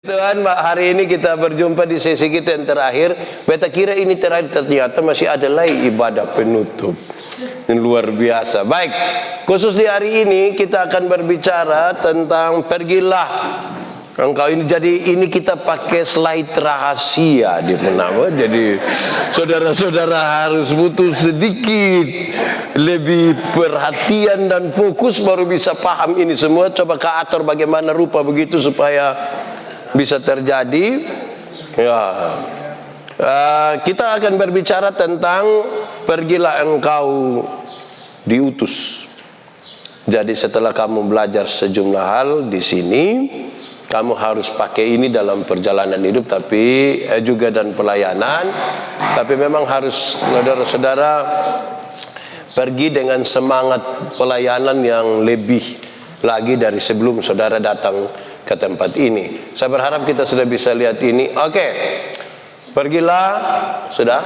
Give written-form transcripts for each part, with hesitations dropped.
Tuhan, hari ini kita berjumpa di sesi kita yang terakhir. Beta kira ini terakhir, ternyata masih ada lagi ibadah penutup yang luar biasa. Baik, khusus di hari ini kita akan berbicara tentang pergilah engkau ini. Jadi ini kita pakai slide rahasia di menama. Jadi saudara-saudara harus butuh sedikit lebih perhatian dan fokus baru bisa paham ini semua. Coba Kak atur bagaimana rupa begitu supaya bisa terjadi. Ya, kita akan berbicara tentang pergilah engkau diutus. Jadi setelah kamu belajar sejumlah hal di sini, kamu harus pakai ini dalam perjalanan hidup, tapi juga dan pelayanan. Tapi memang harus saudara-saudara pergi dengan semangat pelayanan yang lebih lagi dari sebelum saudara datang ke tempat ini. Saya berharap kita sudah bisa lihat ini. Oke, pergilah. Sudah?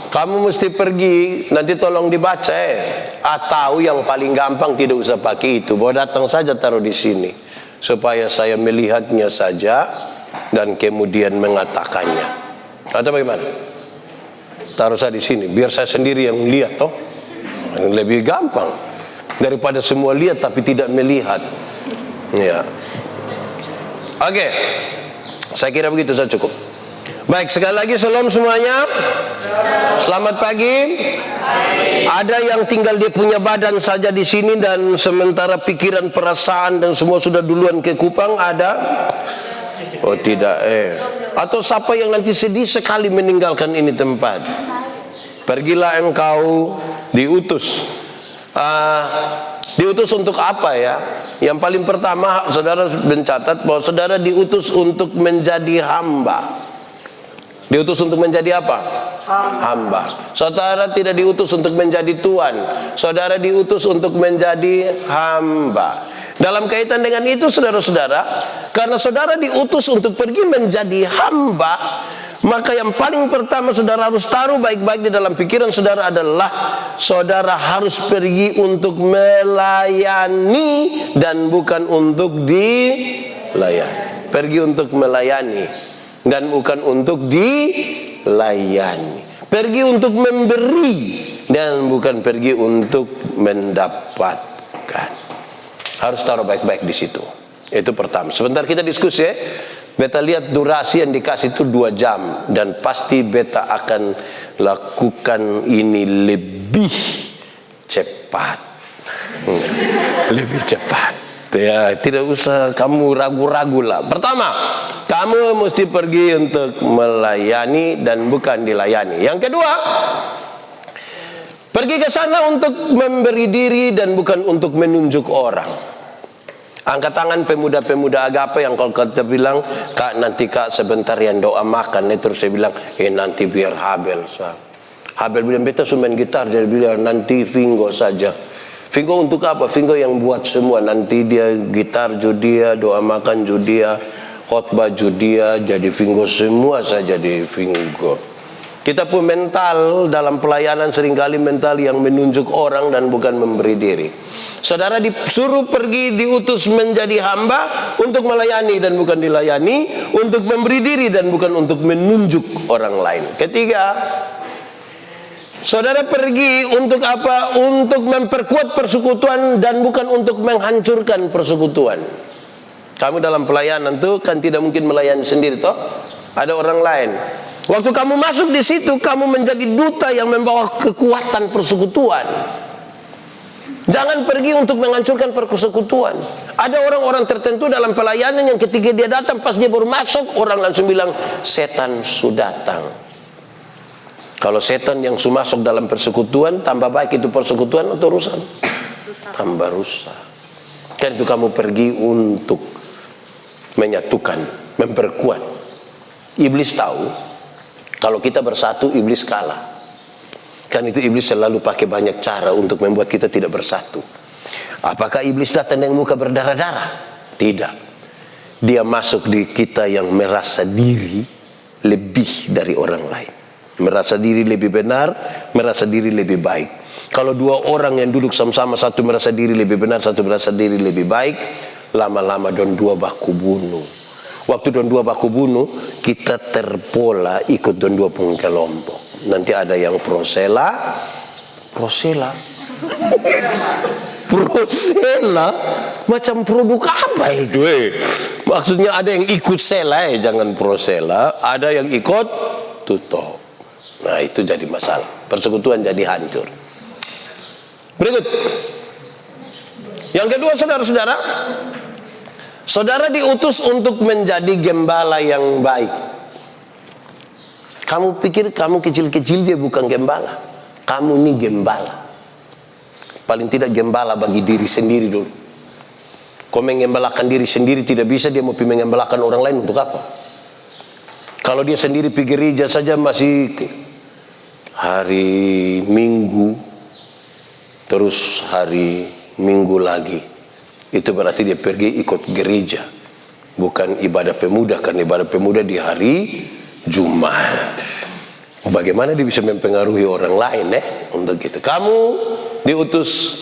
Kamu mesti pergi. Nanti tolong dibaca Atau yang paling gampang tidak usah pakai itu, bahwa datang saja taruh di sini supaya saya melihatnya saja dan kemudian mengatakannya. Atau bagaimana? Taruh saya di sini biar saya sendiri yang lihat, toh lebih gampang daripada semua lihat tapi tidak melihat. Ya. Oke. Saya kira begitu saja cukup. Baik, sekali lagi shalom semuanya. Selamat pagi. Ada yang tinggal dia punya badan saja di sini dan sementara pikiran, perasaan dan semua sudah duluan ke Kupang, ada? Oh tidak, Atau siapa yang nanti sedih sekali meninggalkan ini tempat? Pergilah engkau diutus. Diutus untuk apa ya? Yang paling pertama saudara mencatat bahwa saudara diutus untuk menjadi hamba. Diutus untuk menjadi apa? Hamba. Saudara tidak diutus untuk menjadi tuan. Saudara diutus untuk menjadi hamba. Dalam kaitan dengan itu saudara-saudara, karena saudara diutus untuk pergi menjadi hamba, maka yang paling pertama saudara harus taruh baik-baik di dalam pikiran saudara adalah saudara harus pergi untuk melayani dan bukan untuk dilayani. Pergi untuk melayani dan bukan untuk dilayani. Pergi untuk memberi dan bukan pergi untuk mendapatkan. Harus taruh baik-baik di situ. Itu pertama. Sebentar kita diskusi ya. Beta lihat durasi yang dikasih itu 2 jam dan pasti beta akan lakukan ini lebih cepat. Lebih cepat. Ya, tidak usah kamu ragu-ragu lah. Pertama, kamu mesti pergi untuk melayani dan bukan dilayani. Yang kedua, pergi ke sana untuk memberi diri dan bukan untuk menunjuk orang. Angkat tangan pemuda-pemuda agape yang kalau kita bilang, Kak nanti Kak sebentar yang doa makan. Terus saya bilang, nanti biar Habel. Habel bilang, beta sumen gitar. Jadi bilang, nanti Vingo saja. Vingo untuk apa? Vingo yang buat semua. Nanti dia gitar judia, doa makan judia, khotbah judia. Jadi Vingo semua saja di Vingo. Kita pun mental dalam pelayanan seringkali mental yang menunjuk orang dan bukan memberi diri. Saudara disuruh pergi, diutus menjadi hamba untuk melayani dan bukan dilayani, untuk memberi diri dan bukan untuk menunjuk orang lain. Ketiga, saudara pergi untuk apa? Untuk memperkuat persekutuan dan bukan untuk menghancurkan persekutuan. Kamu dalam pelayanan tuh kan tidak mungkin melayani sendiri toh, ada orang lain. Waktu kamu masuk di situ, kamu menjadi duta yang membawa kekuatan persekutuan. Jangan pergi untuk menghancurkan persekutuan. Ada orang-orang tertentu dalam pelayanan yang ketika dia datang, pas dia baru masuk, orang langsung bilang, setan sudah datang. Kalau setan yang sudah masuk dalam persekutuan, tambah baik itu persekutuan atau rusak? Tambah rusak. Kan itu kamu pergi untuk menyatukan, memperkuat. Iblis tahu kalau kita bersatu, iblis kalah. Kan itu iblis selalu pakai banyak cara untuk membuat kita tidak bersatu. Apakah iblis datang dengan muka berdarah-darah? Tidak. Dia masuk di kita yang merasa diri lebih dari orang lain. Merasa diri lebih benar, merasa diri lebih baik. Kalau 2 orang yang duduk sama-sama, satu merasa diri lebih benar, satu merasa diri lebih baik, lama-lama don dua baku bunuh. Waktu don dua baku bunuh, kita terpola ikut don dua pun kelompok. Nanti ada yang prosela, macam produk apa itu? Maksudnya ada yang ikut sela, jangan prosela. Ada yang ikut tutup. Nah itu jadi masalah. Persekutuan jadi hancur. Berikut. Yang kedua, saudara-saudara, saudara diutus untuk menjadi gembala yang baik. Kamu pikir kamu kecil-kecil dia bukan gembala. Kamu ini gembala. Paling tidak gembala bagi diri sendiri dulu. Kau mengembalakan diri sendiri tidak bisa, dia mau mengembalakan orang lain untuk apa? Kalau dia sendiri pergi gereja saja masih hari Minggu, terus hari Minggu lagi, itu berarti dia pergi ikut gereja, bukan ibadah pemuda. Karena ibadah pemuda di hari Jumat. Bagaimana dia bisa mempengaruhi orang lain untuk itu? Kamu diutus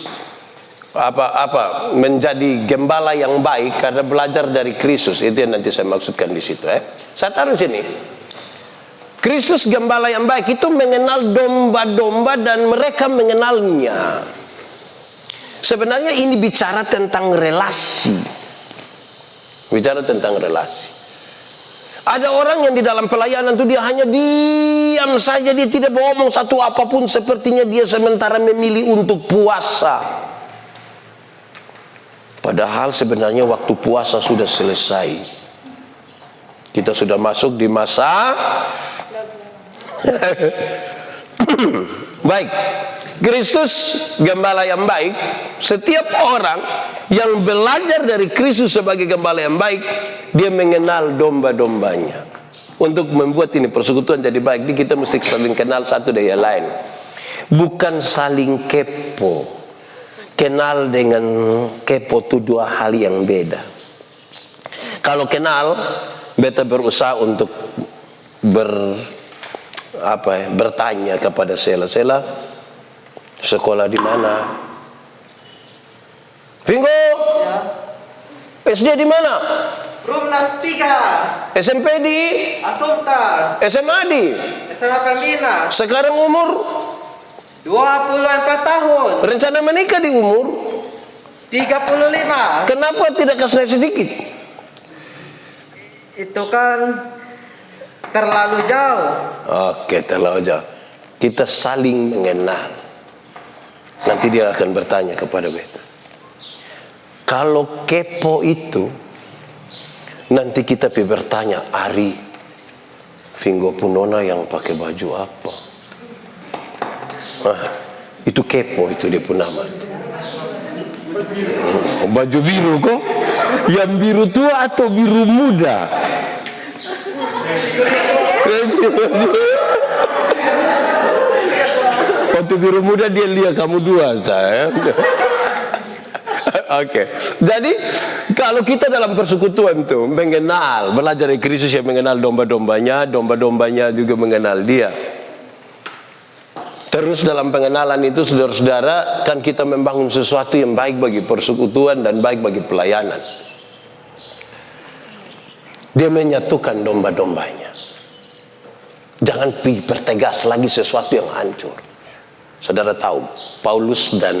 menjadi gembala yang baik karena belajar dari Kristus. Itu yang nanti saya maksudkan di situ. Saya taruh sini. Kristus gembala yang baik itu mengenal domba-domba dan mereka mengenalnya. Sebenarnya ini bicara tentang relasi. Bicara tentang relasi. Ada orang yang di dalam pelayanan itu dia hanya diam saja, dia tidak ngomong satu apapun, sepertinya dia sementara memilih untuk puasa. Padahal sebenarnya waktu puasa sudah selesai. Kita sudah masuk di masa baik. Kristus gembala yang baik. Setiap orang yang belajar dari Kristus sebagai gembala yang baik, dia mengenal domba-dombanya. Untuk membuat ini persekutuan jadi baik, kita mesti saling kenal satu dengan yang lain. Bukan saling kepo. Kenal dengan kepo itu dua hal yang beda. Kalau kenal, beta berusaha untuk bertanya kepada Sela, sekolah di mana? Vingo, ya. SD di mana? Rumnas 3. SMP di Asumta. SMA di SMA Pembina. Sekarang umur 24 tahun. Rencana menikah di umur 35. Kenapa tidak kasih sedikit? Itu kan terlalu jauh. Oke, terlalu jauh. Kita saling mengenal. Nanti dia akan bertanya kepada beta. Kalau kepo itu, nanti kita bertanya, Ari, Vingo Punona yang pakai baju apa? Itu kepo, itu dia pun nama. Baju biru kok? Yang biru tua atau biru muda? Waktu biru muda dia lihat kamu dua, saya. Oke. Jadi kalau kita dalam persekutuan tuh mengenal, belajar dari Kristus yang mengenal domba-dombanya, domba-dombanya juga mengenal dia. Terus dalam pengenalan itu, saudara-saudara, kan kita membangun sesuatu yang baik bagi persekutuan dan baik bagi pelayanan. Dia menyatukan domba-dombanya. Jangan pertegas lagi sesuatu yang hancur. Saudara tahu, Paulus dan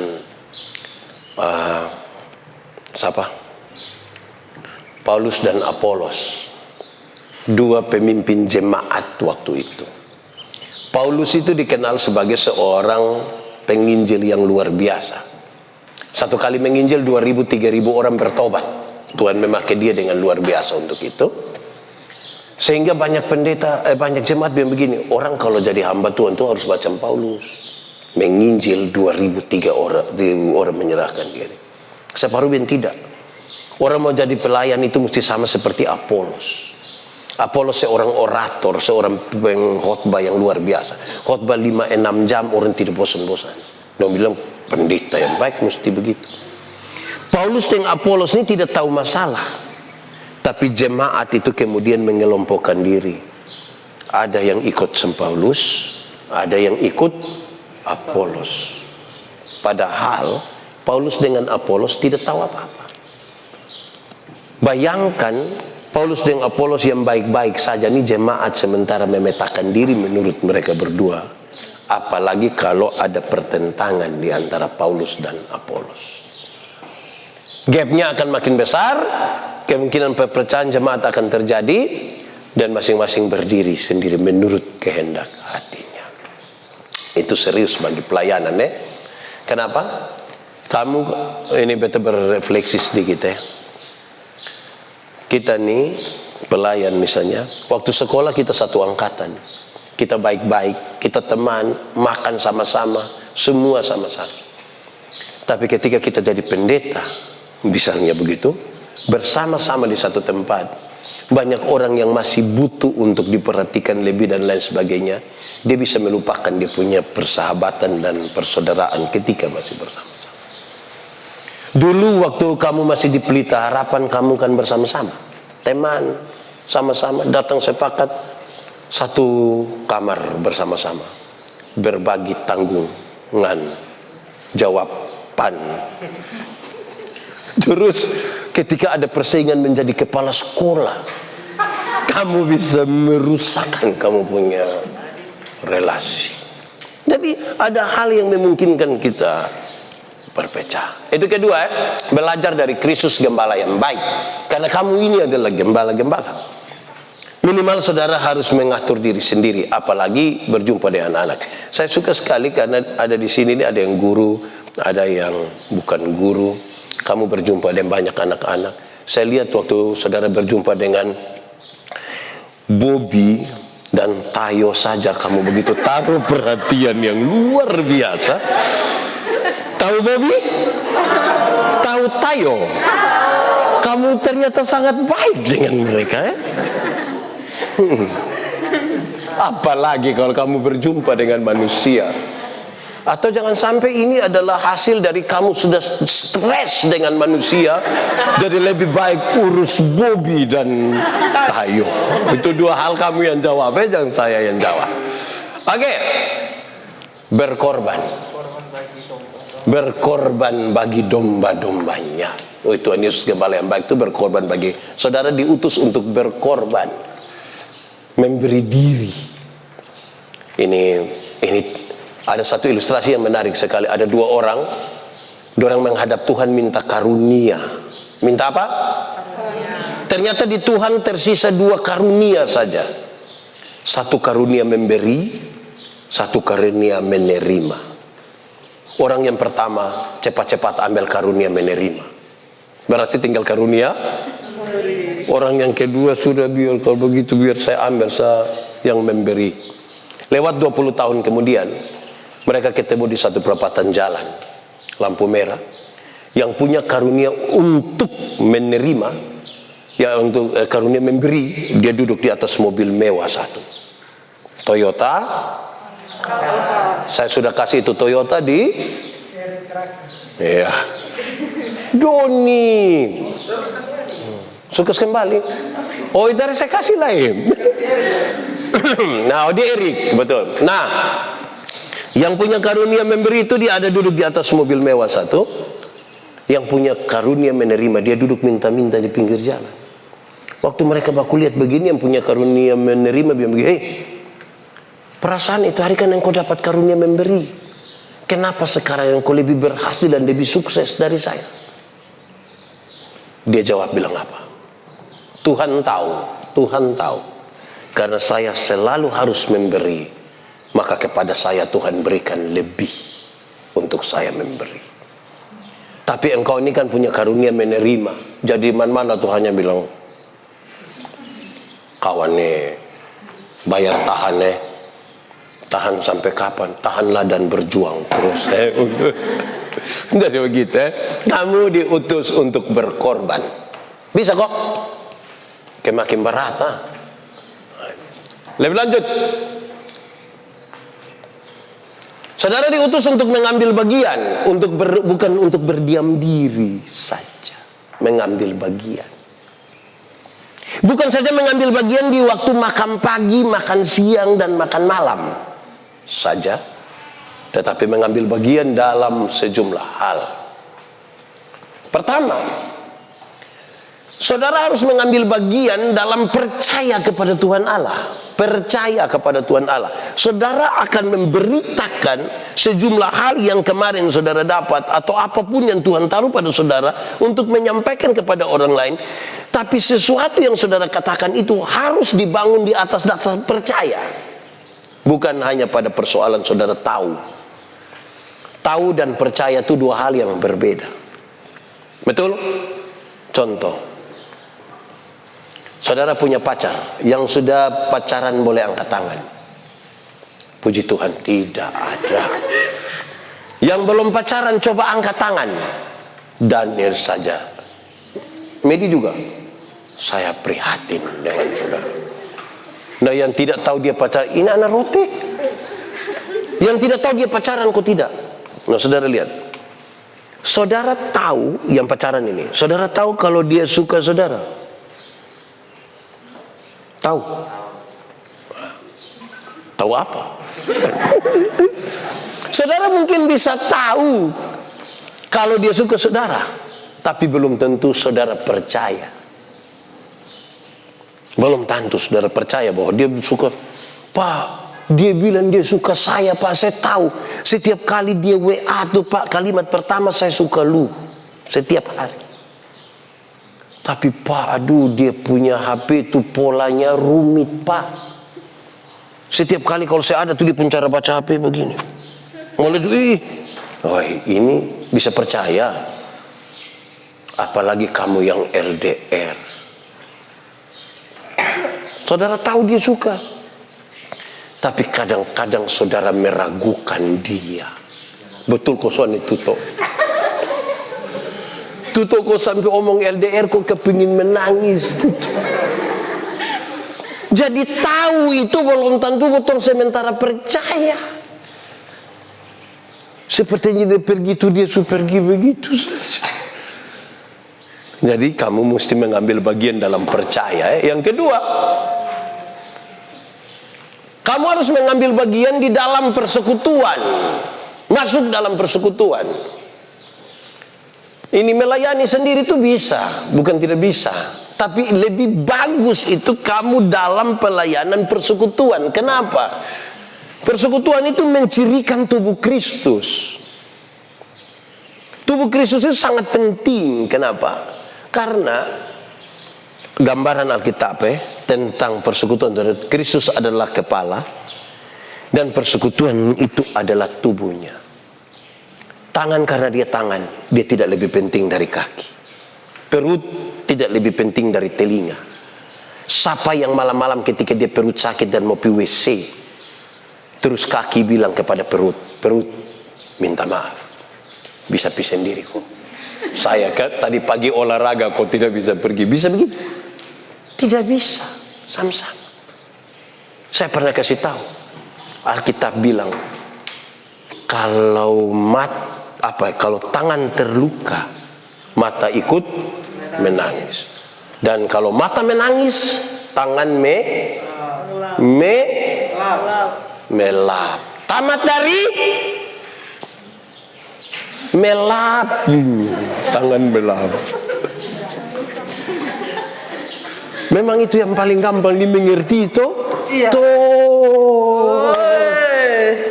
Paulus dan Apolos, dua pemimpin jemaat waktu itu. Paulus itu dikenal sebagai seorang penginjil yang luar biasa. Satu kali menginjil 2.000-3.000 orang bertobat. Tuhan memakai dia dengan luar biasa untuk itu. Sehingga banyak banyak jemaat yang begini, orang kalau jadi hamba Tuhan itu harus macam Paulus. Menginjil 2.000-3.000 orang menyerahkan diri. Separuh yang tidak. Orang mau jadi pelayan itu mesti sama seperti Apolos. Apolos seorang orator, seorang pengkhotbah yang luar biasa. Khotbah 5-6 jam orang tidak bosan-bosan. Dia bilang pendeta yang baik mesti begitu. Paulus dan Apolos ini tidak tahu masalah. Tapi jemaat itu kemudian mengelompokkan diri. Ada yang ikut Paulus, ada yang ikut Apolos. Padahal Paulus dengan Apolos tidak tahu apa-apa. Bayangkan Paulus dan Apolos yang baik-baik saja nih jemaat sementara memetakan diri menurut mereka berdua. Apalagi kalau ada pertentangan di antara Paulus dan Apolos. Gapnya akan makin besar, kemungkinan perpecahan jemaat akan terjadi, dan masing-masing berdiri sendiri menurut kehendak hatinya. Itu serius bagi pelayanan ya. Kenapa? Kamu ini betul berefleksi sedikit ya. Kita nih pelayan misalnya, waktu sekolah kita satu angkatan, kita baik-baik, kita teman, makan sama-sama, semua sama-sama. Tapi ketika kita jadi pendeta, misalnya begitu, bersama-sama di satu tempat, banyak orang yang masih butuh untuk diperhatikan lebih dan lain sebagainya. Dia bisa melupakan dia punya persahabatan dan persaudaraan ketika masih bersama-sama. Dulu waktu kamu masih di Pelita Harapan, kamu kan bersama-sama, teman, sama-sama datang sepakat satu kamar bersama-sama, berbagi tanggungan, jawaban. Terus ketika ada persaingan menjadi kepala sekolah, kamu bisa merusakkan kamu punya relasi. Jadi ada hal yang memungkinkan kita berpecah. Itu kedua belajar dari Kristus gembala yang baik. Karena kamu ini adalah gembala-gembala. Minimal saudara harus mengatur diri sendiri, apalagi berjumpa dengan anak. Saya suka sekali karena ada di sini ada yang guru, ada yang bukan guru. Kamu berjumpa dengan banyak anak-anak. Saya lihat waktu saudara berjumpa dengan Bobby dan Tayo saja kamu begitu taruh perhatian yang luar biasa. Tahu Bobby? Tahu Tayo? Kamu ternyata sangat baik dengan mereka ya? Apalagi kalau kamu berjumpa dengan manusia. Atau jangan sampai ini adalah hasil dari kamu sudah stres dengan manusia, jadi lebih baik urus Bobby dan Tayo. Itu dua hal kamu yang jawab ya, jangan saya yang jawab. Oke. Berkorban. Berkorban bagi domba-dombanya. Oh, Tuhan Yesus gembala yang baik itu berkorban bagi. Saudara diutus untuk berkorban, memberi diri. Ini ada satu ilustrasi yang menarik sekali. Ada dua orang menghadap Tuhan minta karunia. Minta apa? Ternyata di Tuhan tersisa dua karunia saja. Satu karunia memberi, satu karunia menerima. Orang yang pertama cepat-cepat ambil karunia menerima. Berarti tinggal karunia. Orang yang kedua sudah biar kalau begitu biar saya ambil saya yang memberi. Lewat 20 tahun kemudian mereka ketemu di satu perapatan jalan, lampu merah. Yang punya karunia untuk menerima, ya untuk karunia memberi, dia duduk di atas mobil mewah satu, Toyota. Saya sudah kasih itu Toyota di ya Doni sukses kembali. Oh itu saya kasih lain. Nah dia Erik betul. Nah yang punya karunia memberi itu dia ada duduk di atas mobil mewah satu. Yang punya karunia menerima dia duduk minta-minta di pinggir jalan. Waktu mereka baku lihat begini, yang punya karunia menerima dia begini, hey, perasaan itu hari kan yang kau dapat karunia memberi. Kenapa sekarang yang kau lebih berhasil dan lebih sukses dari saya? Dia jawab bilang apa? Tuhan tahu. Karena saya selalu harus memberi, maka kepada saya Tuhan berikan lebih untuk saya memberi. Tapi engkau ini kan punya karunia menerima. Jadi mana Tuhannya bilang, kawan nih, bayar tahan nih. Tahan sampai kapan? Tahanlah dan berjuang terus. Jadi begitu kamu diutus untuk berkorban. Bisa kok. Makin berat. Lebih lanjut. Saudara diutus untuk mengambil bagian, bukan untuk berdiam diri saja. Mengambil bagian. Bukan saja mengambil bagian di waktu makan pagi, makan siang, dan makan malam saja, tetapi mengambil bagian dalam sejumlah hal. Pertama, Saudara harus mengambil bagian dalam percaya kepada Tuhan Allah. Percaya kepada Tuhan Allah. Saudara akan memberitakan sejumlah hal yang kemarin saudara dapat, atau apapun yang Tuhan taruh pada saudara untuk menyampaikan kepada orang lain. Tapi sesuatu yang saudara katakan itu harus dibangun di atas dasar percaya. Bukan hanya pada persoalan saudara tahu. Tahu dan percaya itu dua hal yang berbeda. Betul? Contoh, saudara punya pacar, yang sudah pacaran boleh angkat tangan. Puji Tuhan, tidak ada. Yang belum pacaran coba angkat tangan. Daniel saja. Medi juga. Saya prihatin dengan saudara. Nah, yang tidak tahu dia pacaran, ini anak roti. Yang tidak tahu dia pacaran, kok tidak? Nah, saudara lihat. Saudara tahu yang pacaran ini. Saudara tahu kalau dia suka saudara. Tahu? Tahu apa? Saudara mungkin bisa tahu kalau dia suka saudara, tapi belum tentu saudara percaya. Belum tentu saudara percaya bahwa dia suka. Pak, dia bilang dia suka saya, Pak. Saya tahu setiap kali dia WA tuh, Pak, kalimat pertama saya suka lu. Setiap hari. Tapi Pak, aduh, dia punya HP itu polanya rumit, Pak. Setiap kali kalau saya ada tuh dia pun cara baca HP begini. Mulai tuh, oh, ini bisa percaya. Apalagi kamu yang LDR. Saudara tahu dia suka. Tapi kadang-kadang saudara meragukan dia. Betul kok soalnya Tuto. Tuto kok sampai omong LDR kok kepingin menangis. Jadi tahu itu belum tentu betul sementara percaya. Sepertinya dia pergi itu dia pergi begitu saja. Jadi kamu mesti mengambil bagian dalam percaya. Yang kedua, kamu harus mengambil bagian di dalam persekutuan. Masuk dalam persekutuan. Ini melayani sendiri itu bisa, bukan tidak bisa. Tapi lebih bagus itu kamu dalam pelayanan persekutuan. Kenapa? Persekutuan itu mencirikan tubuh Kristus. Tubuh Kristus itu sangat penting. Kenapa? Karena gambaran Alkitab tentang persekutuan, Kristus adalah kepala dan persekutuan itu adalah tubuhnya. Tangan karena dia tangan, dia tidak lebih penting dari kaki. Perut tidak lebih penting dari telinga. Siapa yang malam-malam ketika dia perut sakit dan mau pergi WC, terus kaki bilang kepada perut, perut minta maaf, bisa pergi sendiri kok. Saya kan tadi pagi olahraga kok tidak bisa pergi. Bisa begitu? Tidak bisa. Sama-sama. Saya pernah kasih tahu. Alkitab bilang kalau kalau tangan terluka, mata ikut menangis. Dan kalau mata menangis, tangan melap. Tamat dari melap, tangan melap. Memang itu yang paling gampang dimengerti itu. Iya. Tuh,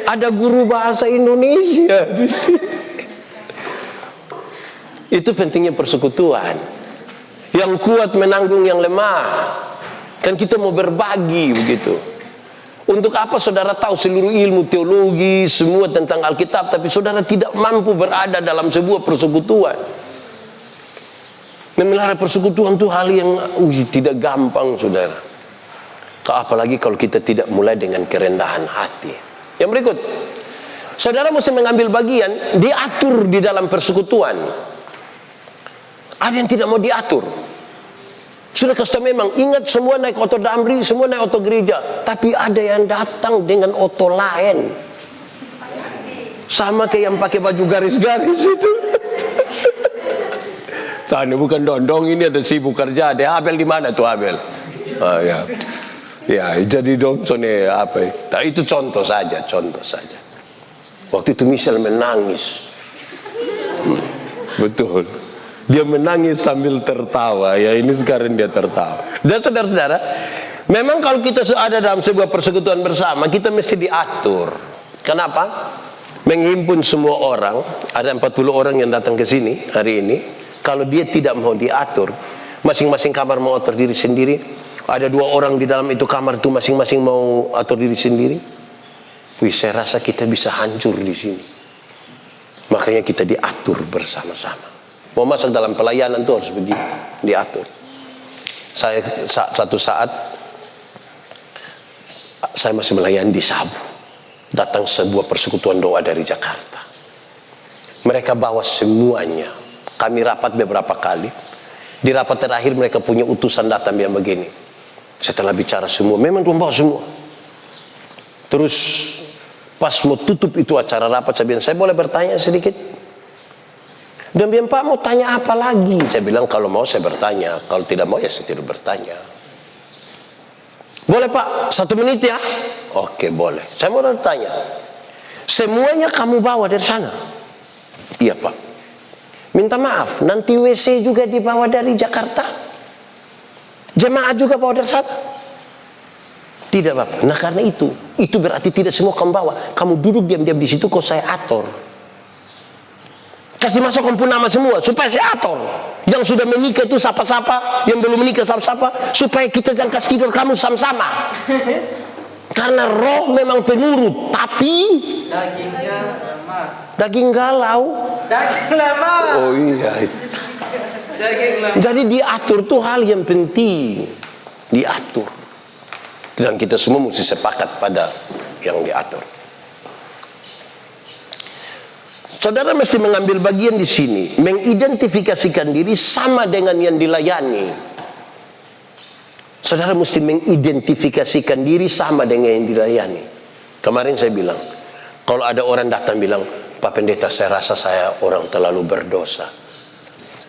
ada guru bahasa Indonesia di sini. Itu pentingnya persekutuan. Yang kuat menanggung yang lemah. Kan kita mau berbagi begitu. Untuk apa saudara tahu seluruh ilmu teologi, semua tentang Alkitab, tapi saudara tidak mampu berada dalam sebuah persekutuan? Memelihara persekutuan itu hal yang tidak gampang, saudara. Apalagi kalau kita tidak mulai dengan kerendahan hati. Yang berikut, saudara mesti mengambil bagian, diatur di dalam persekutuan. Ada yang tidak mau diatur. Sudah kasih memang, ingat semua naik oto damri, semua naik oto gereja. Tapi ada yang datang dengan oto lain. Sama kayak yang pakai baju garis-garis itu. Sana bukan dondong, ini ada sibuk kerja. Ada Abel di mana tuh Abel? Oh, ya. Ya, jadi dong apa? Nah, itu contoh saja. Waktu itu Michelle menangis. Betul. Dia menangis sambil tertawa. Ya ini sekarang dia tertawa. Dan saudara-saudara, memang kalau kita ada dalam sebuah persekutuan bersama, kita mesti diatur. Kenapa? Menghimpun semua orang, ada 40 orang yang datang ke sini hari ini. Kalau dia tidak mau diatur, masing-masing kamar mau atur diri sendiri. Ada 2 orang di dalam itu kamar itu masing-masing mau atur diri sendiri. Wih, saya rasa kita bisa hancur di sini. Makanya kita diatur bersama-sama. Mau masuk dalam pelayanan itu harus begitu, diatur. Saya satu saat saya masih melayani di Sabu, datang sebuah persekutuan doa dari Jakarta. Mereka bawa semuanya. Kami rapat beberapa kali. Di rapat terakhir mereka punya utusan datang yang begini. Setelah bicara semua, memang Tuhan bawa semua. Terus pas mau tutup itu acara rapat, saya bilang, saya boleh bertanya sedikit? Dan bilang, Pak mau tanya apa lagi? Saya bilang, kalau mau saya bertanya, kalau tidak mau ya saya tidak bertanya. Boleh Pak, 1 menit ya? Oke boleh. Saya mau bertanya, semuanya kamu bawa dari sana? Iya Pak. Minta maaf, nanti WC juga dibawa dari Jakarta? Jemaat juga bawa dari sana? Tidak Bapak. Nah karena itu berarti tidak semua kamu bawa. Kamu duduk diam-diam di situ, kok saya atur. Kasih masuk kumpul nama semua supaya saya atur. Yang sudah menikah itu sapa-sapa, yang belum menikah sapa-sapa, supaya kita jangan kasih tidur kamu sama-sama. Karena roh memang penurut, tapi Dagingnya lemah. daging galau. Daging lemah. Oh iya. Daging lemah. Jadi diatur tuh hal yang penting. Diatur. Dan kita semua mesti sepakat pada yang diatur. Saudara mesti mengambil bagian di sini, mengidentifikasikan diri sama dengan yang dilayani. Saudara mesti mengidentifikasikan diri sama dengan yang dilayani. Kemarin saya bilang, kalau ada orang datang bilang, Pak Pendeta, saya rasa saya orang terlalu berdosa.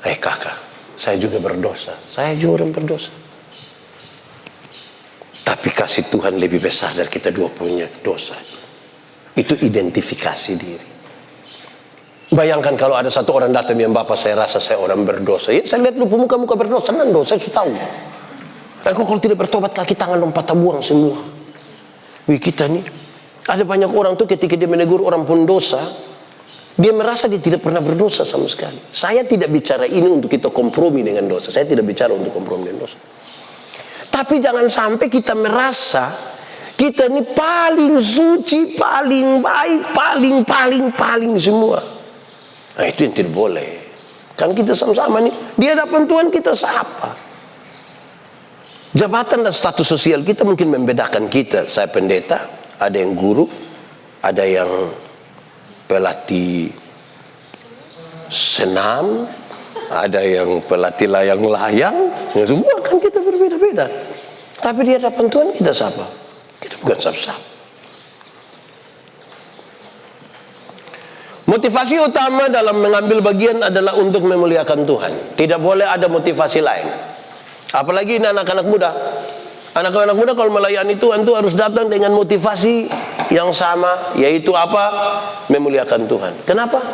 Kakak, saya juga berdosa. Saya juga orang berdosa. Tapi kasih Tuhan lebih besar dari kita dua punya dosa. Itu identifikasi diri. Bayangkan kalau ada satu orang datang yang, Bapak saya rasa saya orang berdosa. Ya, saya lihat lu muka-muka berdosa, nando, saya sudah tahu. Aku kalau tidak bertobat kaki tangan lompat buang semua. Wih kita nih, ada banyak orang tuh ketika dia menegur orang pun dosa, dia merasa dia tidak pernah berdosa sama sekali. Saya tidak bicara ini untuk kita kompromi dengan dosa. Saya tidak bicara untuk kompromi dengan dosa. Tapi jangan sampai kita merasa kita ini paling suci, paling baik, paling semua. Nah itu yang tidak boleh. Kan kita sama-sama nih, di hadapan Tuhan kita sapa. Jabatan dan status sosial kita mungkin membedakan kita. Saya pendeta, ada yang guru, ada yang pelatih senam, ada yang pelatih layang-layang. Ya, semua kan kita berbeda-beda. Tapi di hadapan Tuhan kita sapa. Kita bukan sapa-sapa. Motivasi utama dalam mengambil bagian adalah untuk memuliakan Tuhan. Tidak boleh ada motivasi lain. Apalagi ini anak-anak muda. Anak-anak muda kalau melayani Tuhan itu harus datang dengan motivasi yang sama, yaitu apa? Memuliakan Tuhan. Kenapa?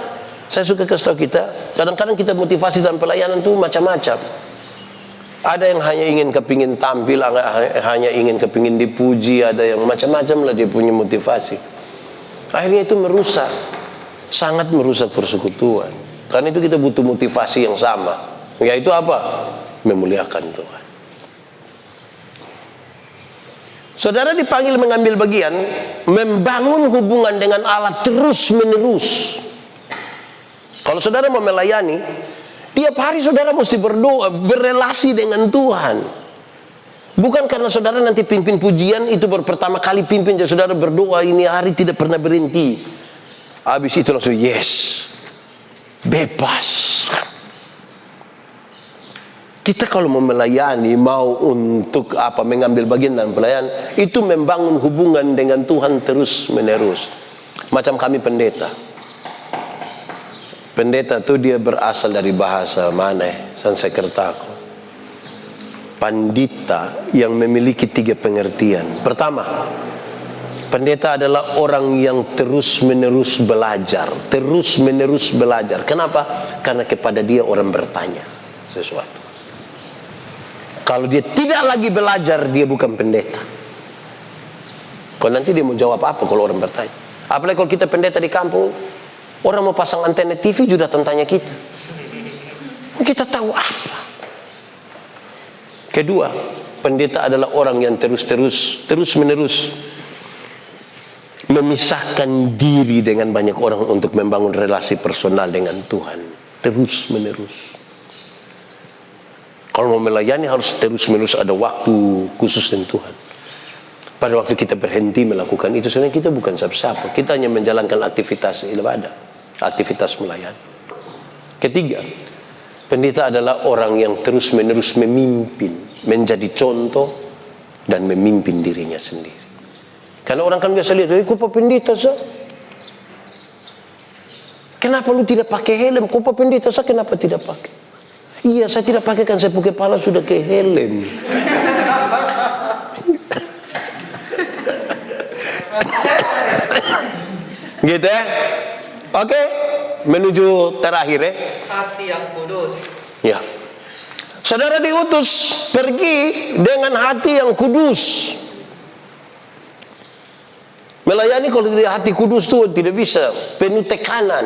Saya suka kasih tahu kita, kadang-kadang kita motivasi dalam pelayanan itu macam-macam. Ada yang hanya ingin kepingin tampil, hanya ingin kepingin dipuji, ada yang macam-macam lah dia punya motivasi. Akhirnya itu merusak. Sangat merusak persekutuan. Karena itu kita butuh motivasi yang sama, yaitu apa? Memuliakan Tuhan. Saudara dipanggil mengambil bagian, membangun hubungan dengan Allah terus menerus. Kalau saudara mau melayani, tiap hari saudara mesti berdoa, berrelasi dengan Tuhan. Bukan karena saudara nanti pimpin pujian itu baru pertama kali pimpin, jadi saudara berdoa ini hari tidak pernah berhenti. Habis itu langsung yes, bebas. Kita kalau mau melayani, mau untuk apa, mengambil bagian dalam pelayanan, itu membangun hubungan dengan Tuhan terus menerus. Macam kami pendeta. Pendeta itu dia berasal dari bahasa mana? Sanskerta. Pandita yang memiliki 3 pengertian. Pertama, Pendeta adalah orang yang terus-menerus belajar. Terus-menerus belajar. Kenapa? Karena kepada dia orang bertanya sesuatu. Kalau dia tidak lagi belajar, dia bukan pendeta. Kalau nanti dia mau jawab apa kalau orang bertanya? Apalagi kalau kita pendeta di kampung, orang mau pasang antena TV sudah tanya kita. Kita tahu apa? Kedua, pendeta adalah orang yang terus-menerus memisahkan diri dengan banyak orang untuk membangun relasi personal dengan Tuhan. Terus-menerus. Kalau mau melayani harus terus-menerus ada waktu khusus dengan Tuhan. Pada waktu kita berhenti melakukan itu, sebenarnya kita bukan siapa-siapa. Kita hanya menjalankan aktivitas ibadah, aktivitas melayani. Ketiga, pendeta adalah orang yang terus-menerus memimpin, menjadi contoh dan memimpin dirinya sendiri. Karena orang kan biasa lihat, kok Pak Pendeta sah? Kenapa lu tidak pakai helm? Kok Pak Pendeta sah kenapa tidak pakai? Iya, saya tidak pakai kan saya pakai kepala sudah ke helm. Gitu ya? Oke, menuju terakhir ya. Hati yang kudus. Ya. Saudara diutus pergi dengan hati yang kudus. Melayani kalau tidak hati kudus tuh tidak bisa, penuh tekanan.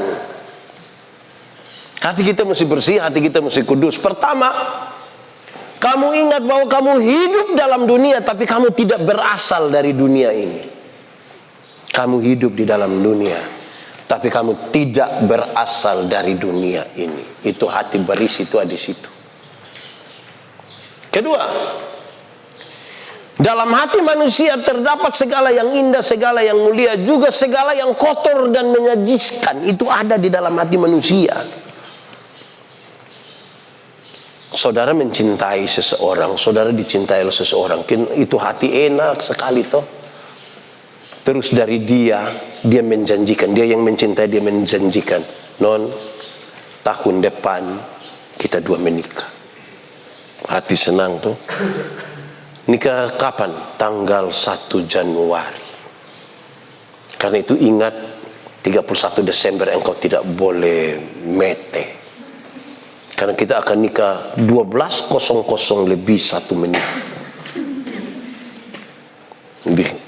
Hati kita mesti bersih, hati kita mesti kudus. Pertama, kamu ingat bahwa kamu hidup dalam dunia, tapi kamu tidak berasal dari dunia ini. Kamu hidup di dalam dunia, tapi kamu tidak berasal dari dunia ini. Itu hati berisi itu ada di situ. Kedua, dalam hati manusia terdapat segala yang indah, segala yang mulia, juga segala yang kotor dan menyajiskan. Itu ada di dalam hati manusia. Saudara mencintai seseorang, saudara dicintai oleh seseorang, itu hati enak sekali toh. Terus dari dia menjanjikan, dia yang mencintai, dia menjanjikan, non, tahun depan kita dua menikah. Hati senang tuh. Nikah kapan? Tanggal 1 Januari. Karena itu ingat 31 Desember engkau tidak boleh mete. Karena kita akan nikah 12.00 lebih 1 menit.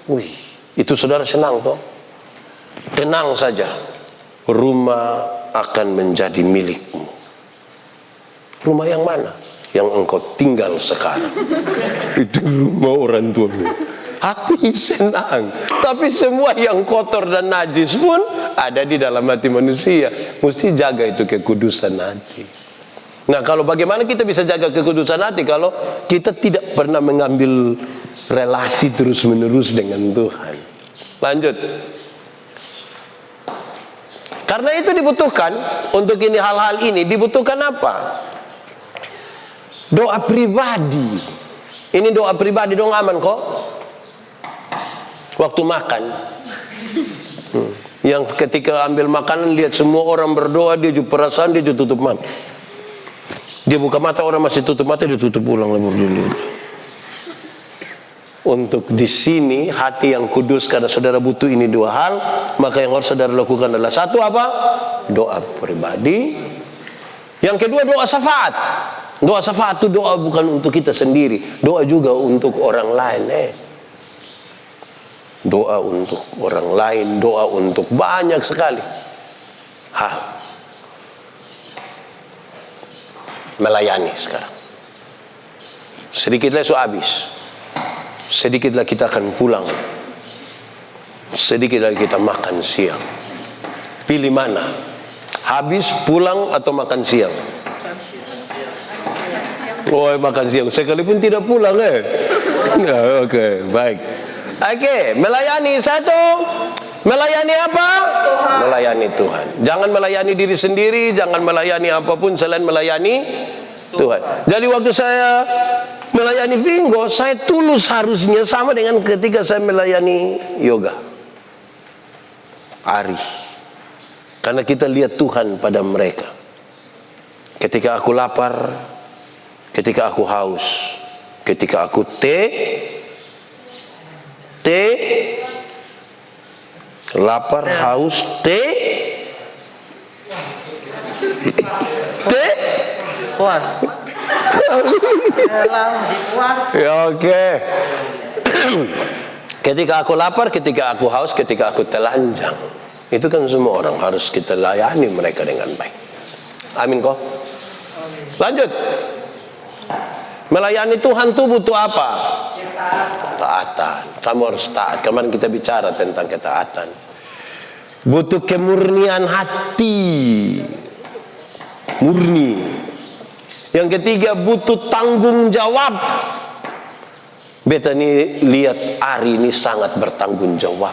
Wih, itu saudara senang toh? Tenang saja. Rumah akan menjadi milikmu. Rumah yang mana? Yang engkau tinggal sekarang. Itu rumah orang tuamu. Hati senang. Tapi semua yang kotor dan najis pun ada di dalam hati manusia. Mesti jaga itu kekudusan hati. Nah, kalau bagaimana kita bisa jaga kekudusan hati kalau kita tidak pernah mengambil relasi terus-menerus dengan Tuhan. Lanjut. Karena itu dibutuhkan, untuk ini hal-hal ini dibutuhkan apa? Doa pribadi. Ini doa pribadi dong, aman kok. Waktu makan. Yang ketika ambil makanan lihat semua orang berdoa, dia juga perasaan, dia juga tutup mata. Dia buka mata, orang masih tutup mata, dia tutup ulang lagi dulu. Untuk di sini hati yang kudus, karena saudara butuh ini dua hal, maka yang harus saudara lakukan adalah satu apa? Doa pribadi. Yang kedua doa syafaat. Doa syafaat itu doa bukan untuk kita sendiri, doa juga untuk orang lain. Doa untuk orang lain, doa untuk banyak sekali hal. Melayani sekarang. Sedikit lagi so habis. Sedikit lagi kita akan pulang. Sedikit lagi kita makan siang. Pilih mana? Habis, pulang, atau makan siang? Oh, makan siang. Sekalipun tidak pulang Oke, baik. Oke, melayani satu. Melayani apa? Tuhan. Melayani Tuhan. Jangan melayani diri sendiri, jangan melayani apapun selain melayani Tuhan. Jadi waktu saya melayani Vingo, saya tulus harusnya sama dengan ketika saya melayani yoga. Ari. Karena kita lihat Tuhan pada mereka. Ketika aku lapar, ketika aku haus, ketika aku Lapar, haus, teh. Teh. Puas. Lama puas. Ya, oke. Ketika aku lapar, ketika aku haus, ketika aku telanjang. Itu kan semua orang harus kita layani mereka dengan baik. Amin kok. Lanjut. Melayani Tuhan itu butuh apa? Taatan. Kamu harus taat. Kemarin kita bicara tentang ketaatan. Butuh kemurnian hati. Murni. Yang ketiga butuh tanggung jawab. Beta ini lihat Ari ini sangat bertanggung jawab.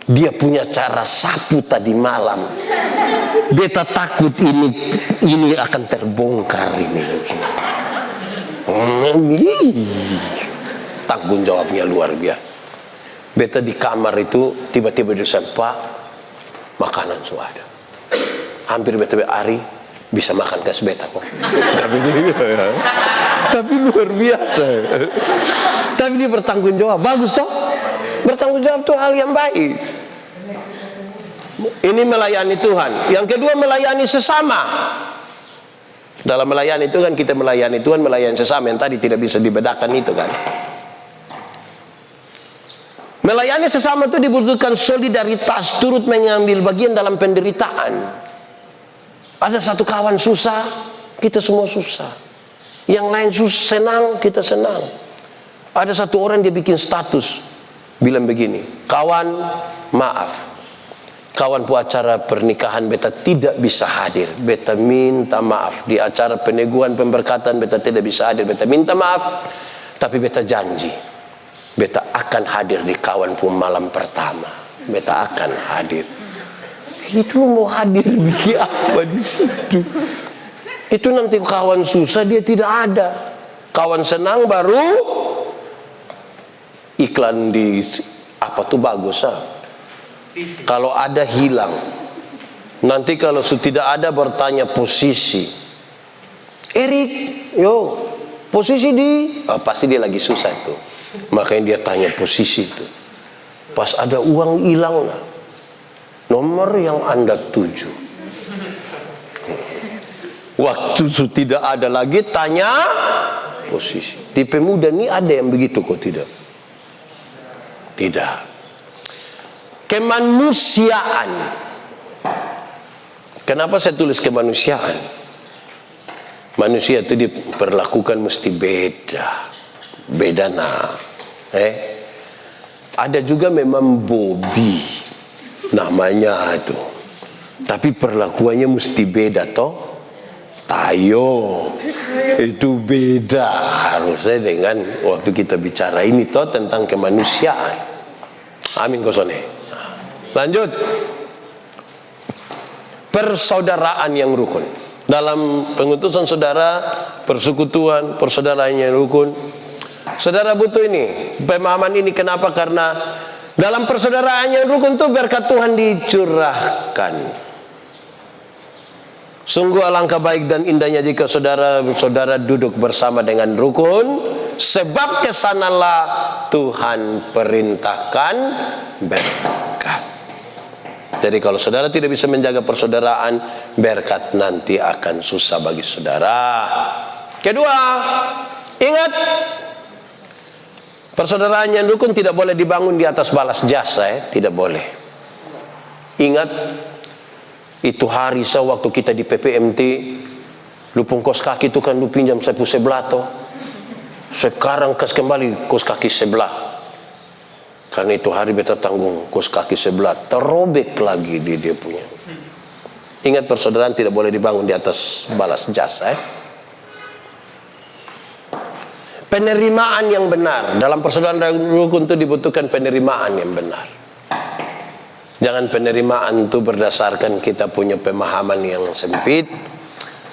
Dia punya cara sapu tadi malam. Beta takut ini akan terbongkar ini. Tanggung jawabnya luar biasa. Beta di kamar itu tiba-tiba dia Pak, makanan sudah ada. Hampir beta Ari bisa makan gas beta kok. Tapi luar biasa. Tapi dia bertanggung jawab. Bagus toh? Bertanggung jawab itu hal yang baik. Ini melayani Tuhan. Yang kedua melayani sesama. Dalam melayani itu kan kita melayani Tuhan, melayani sesama. Yang tadi tidak bisa dibedakan itu kan. Melayani sesama itu dibutuhkan solidaritas, turut mengambil bagian dalam penderitaan. Ada satu kawan susah, kita semua susah. Yang lain senang, kita senang. Ada satu orang dia bikin status, bilang begini, kawan maaf, kawan pu acara pernikahan beta tidak bisa hadir, beta minta maaf. Di acara peneguhan pemberkatan beta tidak bisa hadir, beta minta maaf. Tapi beta janji, beta akan hadir di kawan pu malam pertama. Beta akan hadir. Itu mau hadir bikin apa di situ? Itu nanti kawan susah dia tidak ada. Kawan senang baru iklan di apa tuh bagus ah. Kalau ada hilang. Nanti kalau tidak ada bertanya posisi. Erik, yo, posisi di pasti dia lagi susah itu. Makanya dia tanya posisi itu. Pas ada uang hilang lah. Nomor yang Anda tuju. Waktu tidak ada lagi tanya posisi. Di pemuda ini ada yang begitu kok tidak? Tidak. Kemanusiaan. Kenapa saya tulis kemanusiaan? Manusia itu diperlakukan mesti beda. Beda nah. Ada juga memang Bobby namanya itu. Tapi perlakuannya mesti beda toh. Tayo itu beda harusnya dengan waktu kita bicara ini toh tentang kemanusiaan. Amin kosone. Lanjut. Persaudaraan yang rukun. Dalam pengutusan saudara, persekutuan, persaudaraan yang rukun. Saudara butuh ini, pemahaman ini kenapa? Karena dalam persaudaraan yang rukun itu berkat Tuhan dicurahkan. Sungguh alangkah baik dan indahnya jika saudara-saudara duduk bersama dengan rukun, sebab kesanalah Tuhan perintahkan berkat. Jadi kalau saudara tidak bisa menjaga persaudaraan, berkat nanti akan susah bagi saudara. Kedua, ingat, persaudaraan yang rukun tidak boleh dibangun di atas balas jasa, tidak boleh. Ingat, itu hari waktu kita di PPMT, lu pun kos kaki itu kan lu pinjam saya sebelah toh. Sekarang kas kembali kos kaki sebelah. Karena itu hari beta tanggung kos kaki sebelah, terobek lagi dia punya. Ingat, persaudaraan tidak boleh dibangun di atas balas jasa. Penerimaan yang benar. Dalam persaudaraan rukun itu dibutuhkan penerimaan yang benar. Jangan penerimaan itu berdasarkan kita punya pemahaman yang sempit,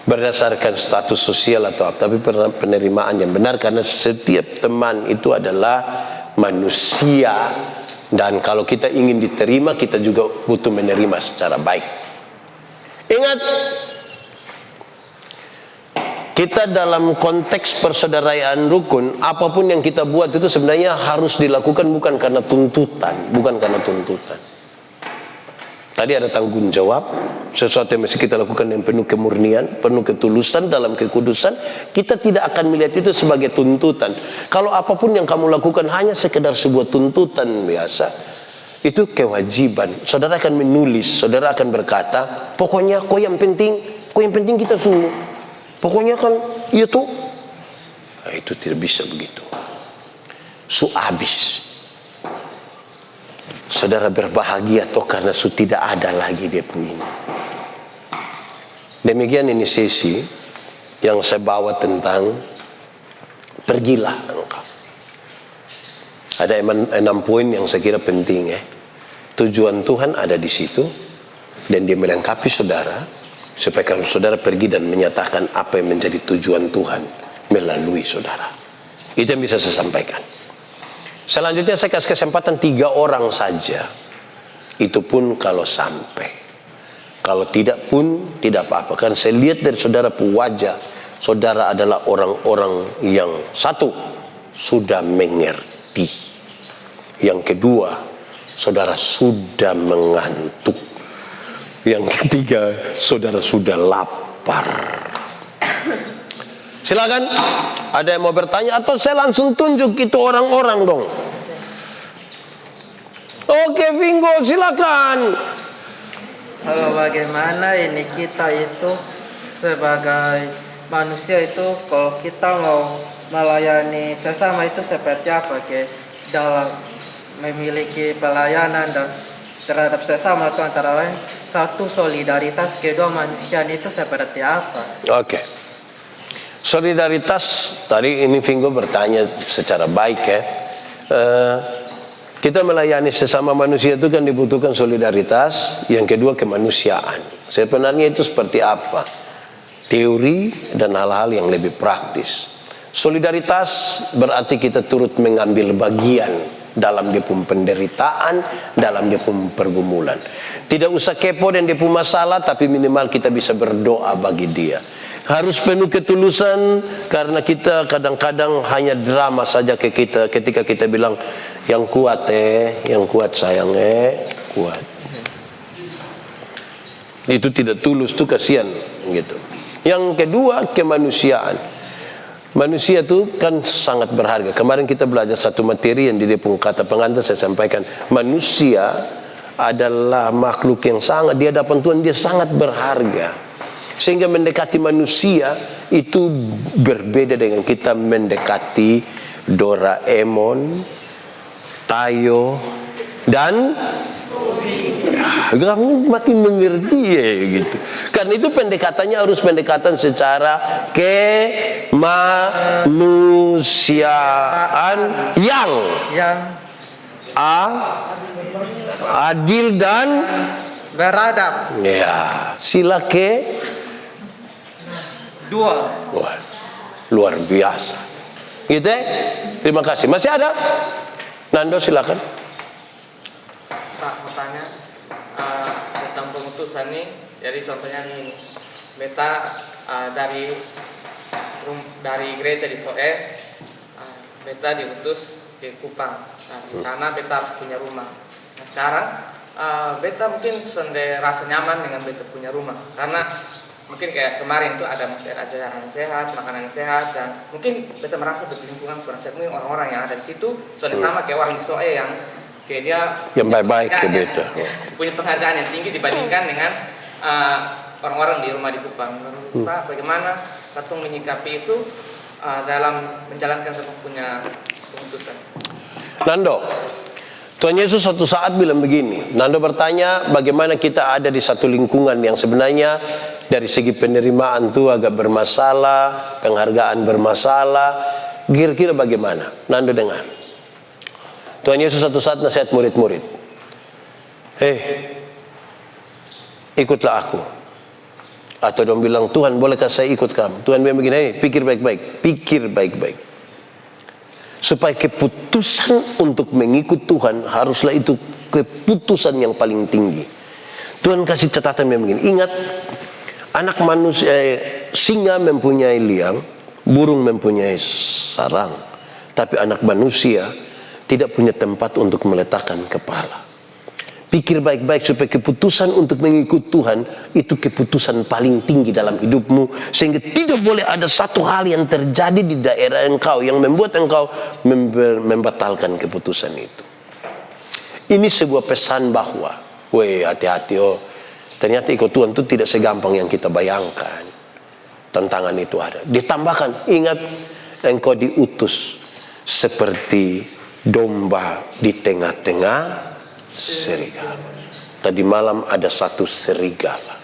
berdasarkan status sosial atau apa, tapi penerimaan yang benar, karena setiap teman itu adalah manusia, dan kalau kita ingin diterima, kita juga butuh menerima secara baik. Ingat, kita dalam konteks persaudaraan rukun, apapun yang kita buat itu sebenarnya harus dilakukan bukan karena tuntutan, bukan karena tuntutan. Tadi ada tanggung jawab, sesuatu yang mesti kita lakukan dengan penuh kemurnian, penuh ketulusan dalam kekudusan. Kita tidak akan melihat itu sebagai tuntutan. Kalau apapun yang kamu lakukan hanya sekedar sebuah tuntutan biasa, itu kewajiban. Saudara akan menulis, saudara akan berkata, pokoknya kau yang penting kita suruh. Pokoknya kan iya tuh. Nah, itu tidak bisa begitu. Habis. Saudara berbahagia toh karena tidak ada lagi dia punya ini. Demikian ini sesi yang saya bawa tentang pergilah engkau. Ada 6 poin yang saya kira penting ya. Tujuan Tuhan ada di situ dan dia melengkapi saudara supaya kalau saudara pergi dan menyatakan apa yang menjadi tujuan Tuhan melalui saudara. Itu yang bisa saya sampaikan. Selanjutnya saya kasih kesempatan 3 orang saja. Itu pun kalau sampai. Kalau tidak pun tidak apa-apa. Kan saya lihat dari saudara wajah, saudara adalah orang-orang yang satu, sudah mengerti. Yang kedua, saudara sudah mengantuk. Yang ketiga, saudara sudah lapar. Silakan, ada yang mau bertanya atau saya langsung tunjuk itu orang-orang dong. Oke, Vingo, silakan. Kalau bagaimana ini kita itu sebagai manusia itu kalau kita mau melayani sesama itu seperti apa ke dalam memiliki pelayanan dan terhadap sesama itu antara lain satu solidaritas, kedua manusia itu seperti apa? Oke. Solidaritas, tadi ini Vingo bertanya secara baik ya. Kita melayani sesama manusia itu kan dibutuhkan solidaritas. Yang kedua kemanusiaan. Sebenarnya itu seperti apa? Teori dan hal-hal yang lebih praktis. Solidaritas berarti kita turut mengambil bagian dalam dia pun penderitaan, dalam dia pun pergumulan. Tidak usah kepo dan dia pun masalah, tapi minimal kita bisa berdoa bagi dia. Harus penuh ketulusan karena kita kadang-kadang hanya drama saja ke kita ketika kita bilang yang kuat yang kuat sayang kuat. Itu tidak tulus, itu kasihan gitu. Yang kedua kemanusiaan. Manusia itu kan sangat berharga. Kemarin kita belajar satu materi yang di Depung kata pengantar saya sampaikan. Manusia adalah makhluk yang sangat di hadapan Tuhan dia sangat berharga. Sehingga mendekati manusia itu berbeda dengan kita mendekati Doraemon, Tayo, dan kamu makin mengerti ya gitu. Karena itu pendekatannya harus pendekatan secara kemanusiaan yang adil dan beradab. Ya, sila Dua. Wah, luar biasa. Gitu ya? Terima kasih. Masih ada? Nando silakan. Pak, mau tanya tentang pengutusan nih. Jadi contohnya nih, beta dari gereja di Soe, beta diutus di Kupang. Nah, di sana beta harus punya rumah. Nah, sekarang beta mungkin sudah rasa nyaman dengan beta punya rumah karena mungkin kayak kemarin tuh ada ajaran sehat, makanan sehat, dan mungkin beta merasa berlingkungan kurang sehat. Mungkin orang-orang yang ada di situ soalnya sama kayak orang di Soe yang kayak dia yang baik-baik ke beta punya penghargaan yang tinggi dibandingkan dengan orang-orang di rumah di Kupang. Menurut Pak, bagaimana Patung menyikapi itu dalam menjalankan punya pengutusan? Nando, Tuhan Yesus suatu saat bilang begini. Nando bertanya bagaimana kita ada di satu lingkungan yang sebenarnya dari segi penerimaan itu agak bermasalah, penghargaan bermasalah. Kira-kira bagaimana? Nando dengar. Tuhan Yesus suatu saat nasihat murid-murid. Ikutlah aku. Atau dia bilang, Tuhan bolehkah saya ikut kamu? Tuhan bilang begini, pikir baik-baik. Pikir baik-baik. Supaya keputusan untuk mengikut Tuhan haruslah itu keputusan yang paling tinggi. Tuhan kasih catatan yang begini. Ingat, Anak manusia, singa mempunyai liang, burung mempunyai sarang, tapi anak manusia tidak punya tempat untuk meletakkan kepala. Pikir baik-baik supaya keputusan untuk mengikut Tuhan itu keputusan paling tinggi dalam hidupmu, sehingga tidak boleh ada satu hal yang terjadi di daerah engkau yang membuat engkau membatalkan keputusan itu. Ini sebuah pesan bahwa, hati-hati, ternyata ikut Tuhan itu tidak segampang yang kita bayangkan. Tantangan itu ada. Ditambahkan, ingat, engkau diutus seperti domba di tengah-tengah serigala. Tadi malam ada satu serigala.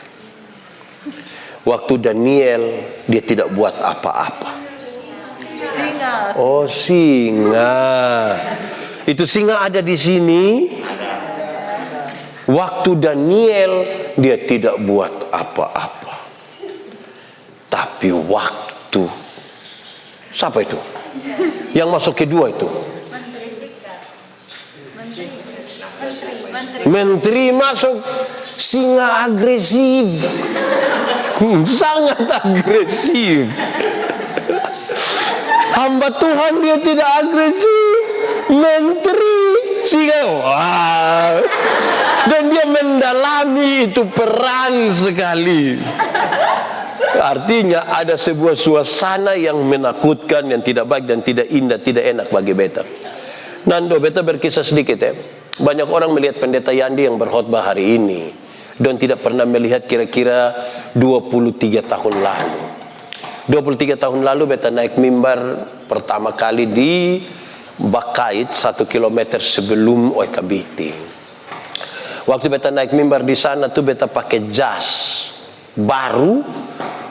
Waktu Daniel, dia tidak buat apa-apa. Oh, singa. Itu singa ada di sini. Waktu Daniel, dia tidak buat apa-apa. Tapi waktu, siapa itu? Yang masuk kedua itu? Menteri masuk, singa agresif, sangat agresif. Hamba Tuhan dia tidak agresif, menteri singa, wah. Dan dia mendalami itu peran sekali. Artinya ada sebuah suasana yang menakutkan, yang tidak baik dan tidak indah, tidak enak bagi beta. Nando, beta berkisah sedikit ya. Banyak orang melihat pendeta Yandi yang berkhotbah hari ini dan tidak pernah melihat kira-kira 23 tahun lalu. 23 tahun lalu beta naik mimbar pertama kali di Bakait 1 kilometer sebelum Oika Biting. Waktu beta naik mimbar di sana tuh beta pakai jas baru,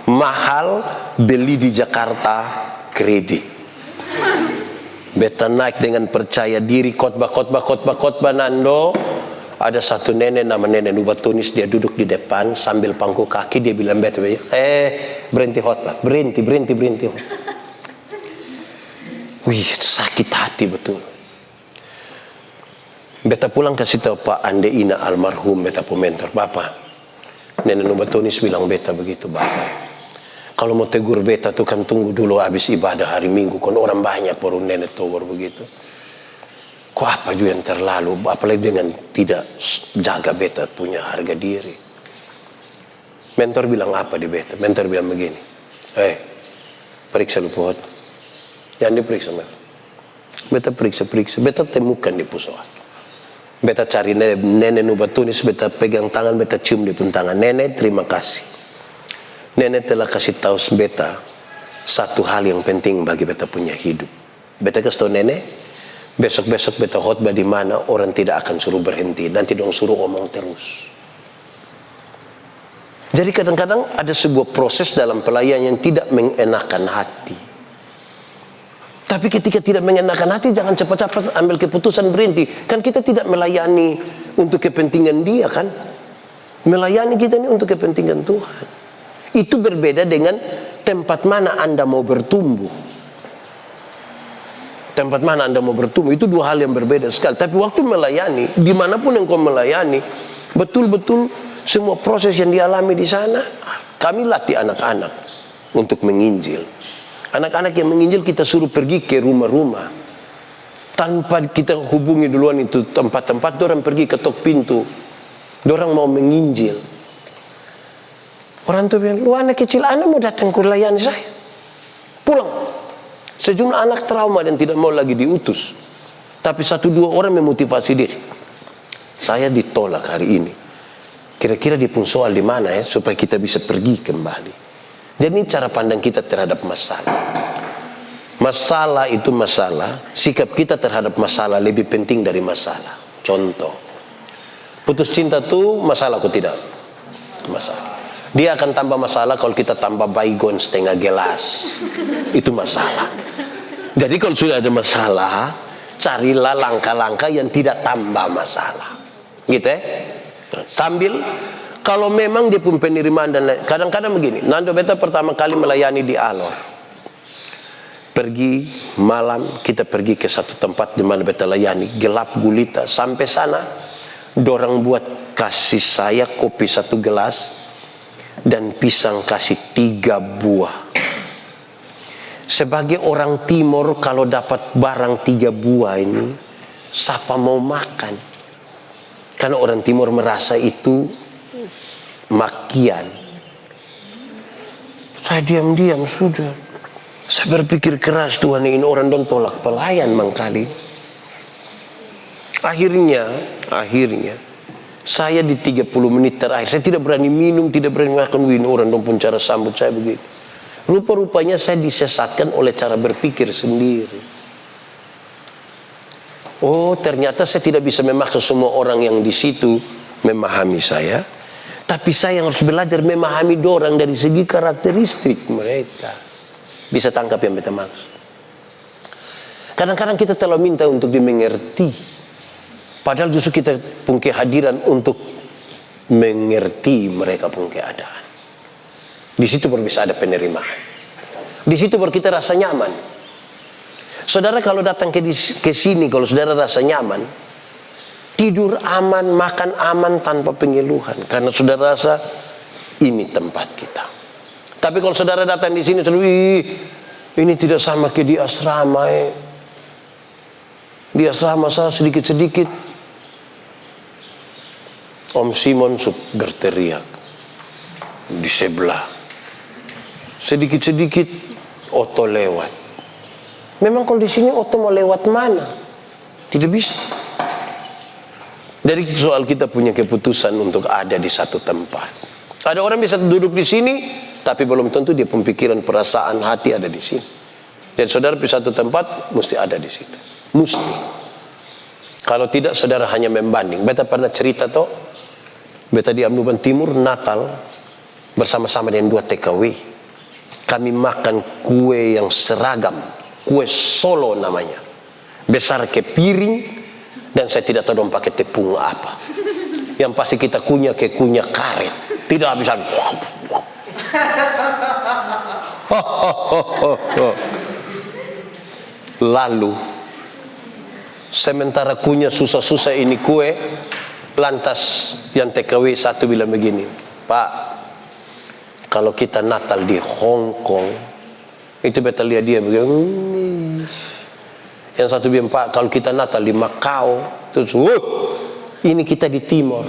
mahal, beli di Jakarta kredit. Beta naik dengan percaya diri, khotbah Nando. Ada satu nenek, nama nenek Nubatunis, dia duduk di depan sambil pangku kaki, dia bilang beta, berhenti khotbah, berhenti. Wih, sakit hati betul. Beta pulang kasih tahu Pak Ande Ina almarhum, beta mentor, Bapak, nenek Nubatunis bilang beta begitu, Bapak. Kalau mau tegur beta tuh kan tunggu dulu habis ibadah hari Minggu. Kan orang banyak baru nenek tegur begitu. Kok apa juga yang terlalu, apalagi dengan tidak jaga beta punya harga diri. Mentor bilang apa di beta? Mentor bilang begini, periksa lu pot. Jangan diperiksa, beta periksa. Beta temukan di pusoan. Beta cari nenek Nubatunis, beta pegang tangan, beta cium di pun tangan. Nenek, terima kasih. Nenek telah kasih tahu beta satu hal yang penting bagi beta punya hidup. Beta kasih tahu nenek, besok-besok beta khotbah di mana orang tidak akan suruh berhenti, nanti dong suruh omong terus. Jadi kadang-kadang ada sebuah proses dalam pelayanan yang tidak mengenakan hati. Tapi ketika tidak mengenakan hati, jangan cepat-cepat ambil keputusan berhenti. Kan kita tidak melayani untuk kepentingan dia kan. Melayani kita ini untuk kepentingan Tuhan. Itu berbeda dengan tempat mana Anda mau bertumbuh. Tempat mana Anda mau bertumbuh, itu dua hal yang berbeda sekali. Tapi waktu melayani, dimanapun engkau melayani, betul-betul semua proses yang dialami di sana, kami latih anak-anak untuk menginjil. Anak-anak yang menginjil kita suruh pergi ke rumah-rumah. Tanpa kita hubungi duluan itu tempat-tempat, dorang pergi ketok pintu. Dorang mau menginjil. Orang tua bilang, lu anak kecil, anak mau datang ke layani saya. Pulang. Sejumlah anak trauma dan tidak mau lagi diutus. Tapi 1-2 orang memotivasi diri. Saya ditolak hari ini. Kira-kira dia pun soal di mana ya, supaya kita bisa pergi kembali. Jadi ini cara pandang kita terhadap masalah. Masalah itu masalah. Sikap kita terhadap masalah lebih penting dari masalah. Contoh. Putus cinta tuh masalah kok tidak? Masalah. Dia akan tambah masalah kalau kita tambah baygon setengah gelas. Itu masalah. Jadi kalau sudah ada masalah, carilah langkah-langkah yang tidak tambah masalah. Gitu ya. Sambil, kalau memang dia pun penerimaan dan lain. Kadang-kadang begini, Nando beta pertama kali melayani di Alor. Pergi malam, kita pergi ke satu tempat di mana beta layani. Gelap gulita, sampai sana, dorang buat kasih saya kopi 1 gelas. dan pisang kasih 3 buah. Sebagai orang timur, kalau dapat barang 3 buah ini, siapa mau makan? Karena orang timur merasa itu makian. Saya diam-diam sudah. Saya berpikir keras, Tuhan ini orang dong tolak pelayan mangkali. Akhirnya saya di 30 menit terakhir, saya tidak berani minum, tidak berani makan. Orang dong pun cara sambut saya begitu. Rupa-rupanya saya disesatkan oleh cara berpikir sendiri. Oh, ternyata saya tidak bisa memaksa semua orang yang di situ memahami saya. Tapi saya yang harus belajar memahami dorang dari segi karakteristik mereka. Bisa tangkap yang beta maksud. Kadang-kadang kita terlalu minta untuk dimengerti. Padahal justru kita punya kehadiran untuk mengerti mereka punya keadaan. Di situ baru bisa ada penerimaan. Di situ baru kita rasa nyaman. Saudara kalau datang ke sini, kalau saudara rasa nyaman, tidur aman, makan aman tanpa pengeluhan. Karena saudara rasa ini tempat kita. Tapi kalau saudara datang di sini, ini tidak sama kayak di asrama. Di asrama saya sedikit-sedikit Om Simon berteriak di sebelah. Sedikit-sedikit Oto lewat. Memang kalau di sini Oto mau lewat mana? Tidak bisa. Dari soal kita punya keputusan untuk ada di satu tempat. Ada orang bisa duduk di sini, tapi belum tentu dia pemikiran, perasaan, hati ada di sini. Dan saudara di satu tempat mesti ada di situ. Mesti. Kalau tidak saudara hanya membanding. Beta pernah cerita toh. Beta di Amnuban Timur Natal bersama-sama dengan 2 TKW. Kami makan kue yang seragam, kue Solo namanya, besar ke piring, dan saya tidak tahu dong pakai tepung apa. Yang pasti kita kunyah ke kunyah karet, tidak habis. Lalu sementara kunyah susah-susah ini kue, lantas yang TKW satu bilang begini, Pak, kalau kita Natal di Hong Kong, itu beta lihat dia begini. Yang satu bilang, Pak, kalau kita Natal di Macau, terus, ini kita di Timur.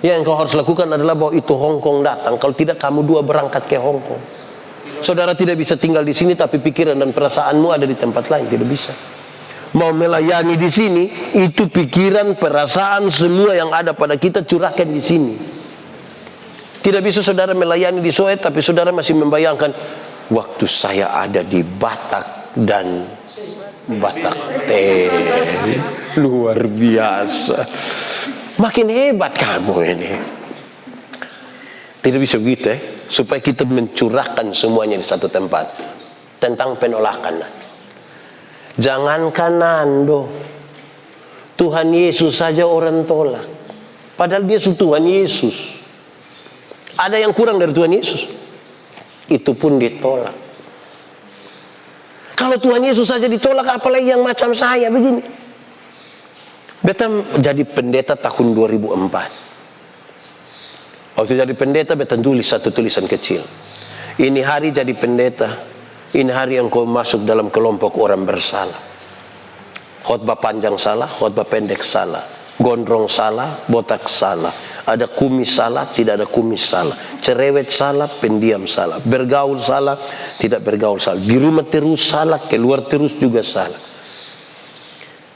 Yang kau harus lakukan adalah bahwa itu Hong Kong datang. Kalau tidak, kamu 2 berangkat ke Hong Kong. Saudara tidak bisa tinggal di sini, tapi pikiran dan perasaanmu ada di tempat lain. Tidak bisa. Mau melayani di sini, itu pikiran, perasaan, semua yang ada pada kita curahkan di sini. Tidak bisa saudara melayani di Soe, tapi saudara masih membayangkan waktu saya ada di Batak dan Batak Teh. Luar biasa. Makin hebat kamu ini. Tidak bisa begitu supaya kita mencurahkan semuanya di satu tempat. Tentang penolakan. Jangankan Nando, Tuhan Yesus saja orang tolak. Padahal dia Tuhan Yesus. Ada yang kurang dari Tuhan Yesus, itu pun ditolak. Kalau Tuhan Yesus saja ditolak, apalagi yang macam saya begini. Beta jadi pendeta tahun 2004. Waktu jadi pendeta beta tulis satu tulisan kecil. Ini hari jadi pendeta, ini hari yang kau masuk dalam kelompok orang bersalah. Khotbah panjang salah, khotbah pendek salah, gondrong salah, botak salah, ada kumis salah, tidak ada kumis salah, cerewet salah, pendiam salah, bergaul salah, tidak bergaul salah, di rumah terus salah, keluar terus juga salah.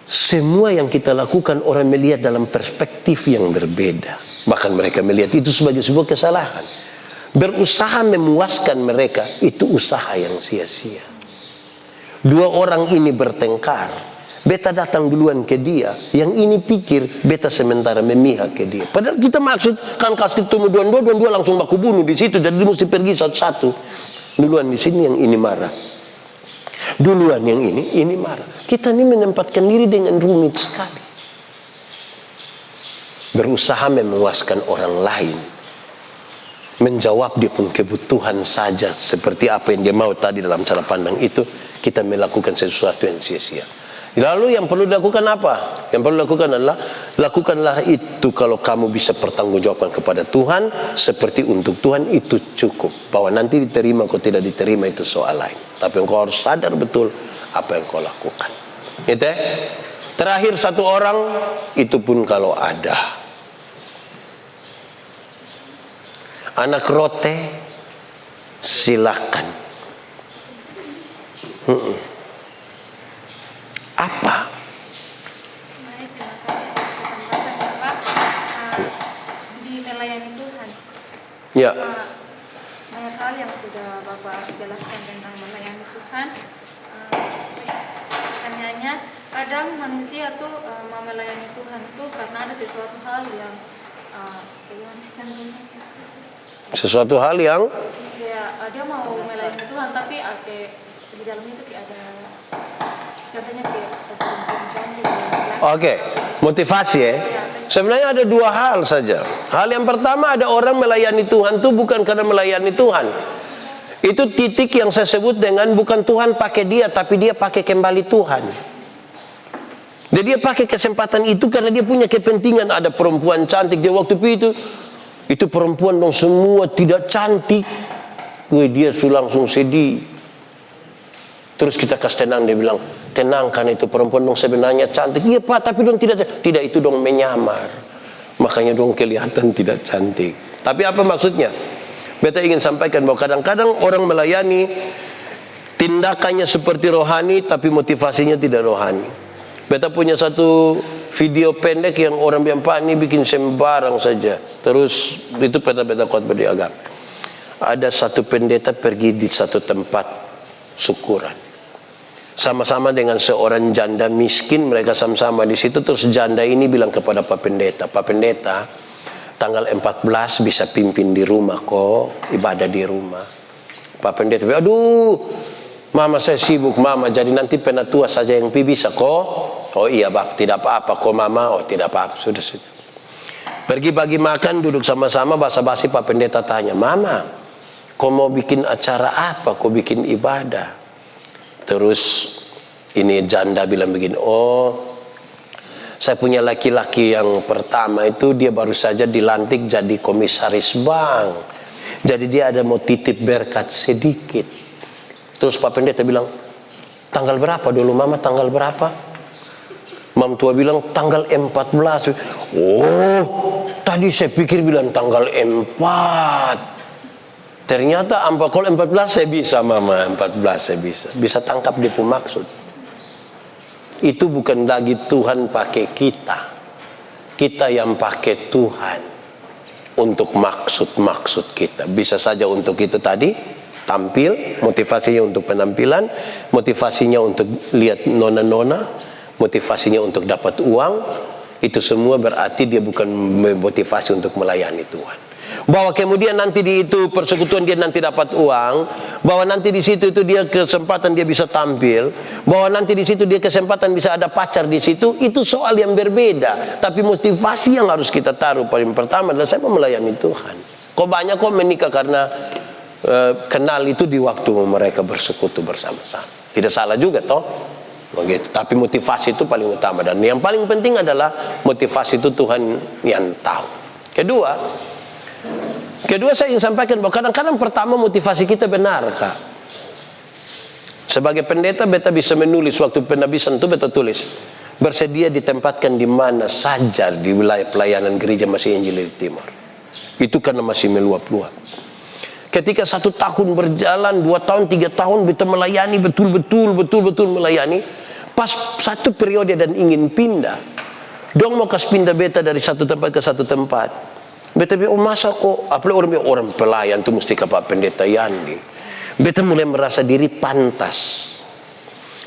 Semua yang kita lakukan orang melihat dalam perspektif yang berbeda. Bahkan mereka melihat itu sebagai sebuah kesalahan. Berusaha memuaskan mereka, itu usaha yang sia-sia. 2 orang ini bertengkar, beta datang duluan ke dia, yang ini pikir beta sementara memihak ke dia. Padahal kita maksud kan kasih ketemu dua langsung baku bunuh di situ, jadi mesti pergi satu-satu. Duluan di sini yang ini marah, duluan yang ini marah. Kita ini menempatkan diri dengan rumit sekali. Berusaha memuaskan orang lain, menjawab dia pun kebutuhan saja seperti apa yang dia mau tadi dalam cara pandang itu, kita melakukan sesuatu yang sia-sia. Lalu yang perlu dilakukan apa? Yang perlu dilakukan adalah Lakukanlah itu kalau kamu bisa pertanggungjawabkan kepada Tuhan seperti untuk Tuhan, itu cukup. Bahwa nanti diterima atau tidak diterima itu soal lain. Tapi engkau harus sadar betul apa yang kau lakukan. Gitu ya? Terakhir satu orang, itu pun kalau ada. Anak rote, silakan. Apa? Baik, terima kasih atas kesempatan Bapak di melayani Tuhan. Ya. Banyak hal yang sudah Bapak jelaskan tentang melayani Tuhan. Pertanyaannya, kadang manusia tuh mau melayani Tuhan tuh karena ada sesuatu hal yang Sesuatu hal yang dia mau melayani Tuhan tapi di dalam itu ada contohnya kayak Oke, motivasi ya. Sebenarnya ada dua hal saja. Hal yang pertama, ada orang melayani Tuhan itu bukan karena melayani Tuhan. Itu titik yang saya sebut dengan bukan Tuhan pakai dia, tapi dia pakai kembali Tuhan. Jadi dia pakai kesempatan itu karena dia punya kepentingan. Ada perempuan cantik dia waktu itu perempuan dong semua tidak cantik. Dia langsung sedih. Terus kita kasih tenang, dia bilang, tenangkan itu perempuan dong sebenarnya cantik. Iya Pak, tapi dong tidak itu dong menyamar. Makanya dong kelihatan tidak cantik. Tapi apa maksudnya? Beta ingin sampaikan bahwa kadang-kadang orang melayani tindakannya seperti rohani tapi motivasinya tidak rohani. Beta punya satu video pendek yang orang bilang, Pak ini bikin sembarang saja. Terus itu beta khotbah di agak. Ada satu pendeta pergi di satu tempat syukuran. Sama-sama dengan seorang janda miskin, mereka sama-sama di situ. Terus janda ini bilang kepada Pak Pendeta, Pak Pendeta, tanggal 14 bisa pimpin di rumah kok, ibadah di rumah. Pak Pendeta bilang, aduh, mama saya sibuk mama, jadi nanti penatua saja yang bisa kok. Oh iya Bapak, tidak apa-apa kok mama. Oh tidak apa-apa, sudah. Pergi bagi makan, duduk sama-sama, basa-basi. Pak Pendeta tanya, mama, kau mau bikin acara apa? Kau bikin ibadah? Terus ini janda bilang begini, oh saya punya laki-laki yang pertama itu dia baru saja dilantik jadi komisaris bank. Jadi dia ada mau titip berkat sedikit. Terus Pak Pendeta bilang, tanggal berapa dulu mama, tanggal berapa? Mam tua bilang tanggal 14. Oh tadi saya pikir bilang tanggal 4. Ternyata kalau 14 saya bisa mama, 14 saya bisa. Bisa tangkap dia pun maksud. Itu bukan lagi Tuhan pakai kita. Kita yang pakai Tuhan untuk maksud-maksud kita. Bisa saja untuk itu tadi, tampil, motivasinya untuk penampilan, motivasinya untuk lihat nona-nona, motivasinya untuk dapat uang. Itu semua berarti dia bukan motivasi untuk melayani Tuhan. Bahwa kemudian nanti di itu persekutuan dia nanti dapat uang, bahwa nanti di situ itu dia kesempatan dia bisa tampil, bahwa nanti di situ dia kesempatan bisa ada pacar di situ, itu soal yang berbeda. Tapi motivasi yang harus kita taruh paling pertama adalah saya mau melayani Tuhan. Kok banyak kok menikah karena kenal itu di waktu mereka bersekutu bersama-sama. Tidak salah juga toh. Begitu. Tapi motivasi itu paling utama, dan yang paling penting adalah motivasi itu Tuhan yang tahu. Kedua saya ingin sampaikan bahwa kadang-kadang pertama motivasi kita benar Kak. Sebagai pendeta beta bisa menulis waktu penabisan itu beta tulis, bersedia ditempatkan di mana saja di wilayah pelayanan gereja Masih Injil di Timur. Itu karena masih meluap-luap. Ketika 1 tahun berjalan, 2 tahun, 3 tahun beta melayani betul-betul melayani. Pas satu periode dan ingin pindah, dong mau kasih pindah beta dari satu tempat ke satu tempat. Beta bilang, oh masa kok, apalagi orang pelayan tuh mesti ke Pak Pendeta Yandi. Beta mulai merasa diri pantas.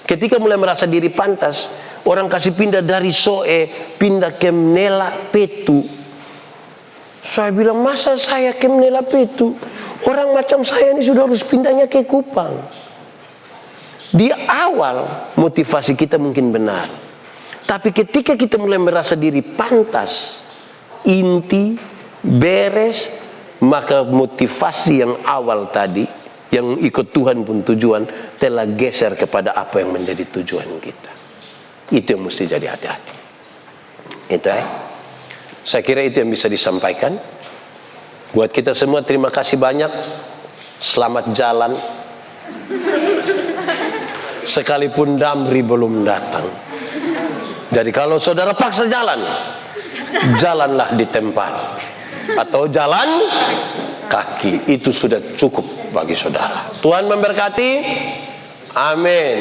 Ketika mulai merasa diri pantas, orang kasih pindah dari Soe, pindah ke Menela Petu. Saya bilang, masa saya ke Menela Petu? Orang macam saya ini sudah harus pindahnya ke Kupang. Di awal motivasi kita mungkin benar. Tapi ketika kita mulai merasa diri pantas, inti, beres, maka motivasi yang awal tadi yang ikut Tuhan pun tujuan telah geser kepada apa yang menjadi tujuan kita. Itu yang mesti jadi hati-hati. Itu saya kira itu yang bisa disampaikan. Buat kita semua terima kasih banyak. Selamat jalan. Sekalipun Damri belum datang. Jadi kalau saudara paksa jalan, jalanlah di tempat atau jalan kaki, itu sudah cukup bagi saudara. Tuhan memberkati. Amin.